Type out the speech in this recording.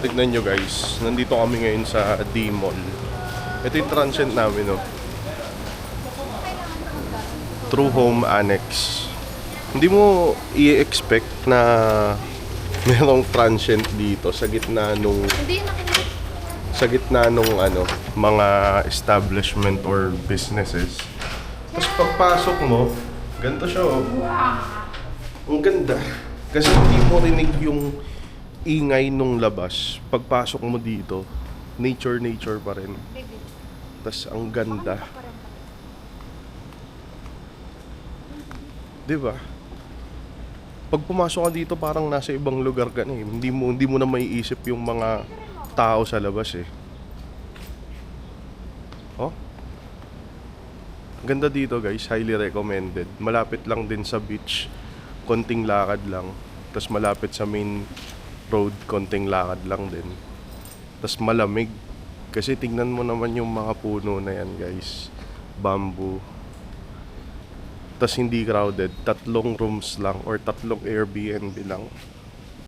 tignan nyo guys, nandito kami ngayon sa D-Mall. Ito yung transient namin, no? True Home Annex. Hindi mo i-expect na merong transient dito sa gitna nung ano, mga establishment or businesses. Tapos pagpasok mo, ganito siya, oh. Ang ganda. Kasi hindi mo rinig yung ingay nung labas. Pagpasok mo dito, nature pa rin. Tas ang ganda. 'Di ba? Pag pumasok ka dito, parang nasa ibang lugar ka na eh. Hindi mo na maiisip yung mga tao sa labas eh. Oh. Ganda dito guys, highly recommended. Malapit lang din sa beach. Konting lakad lang. Tas malapit sa main road, konting lakad lang din. Tas malamig. Kasi tingnan mo naman yung mga puno na yan guys. Bamboo. Tas hindi crowded. 3 rooms lang or 3 Airbnb lang.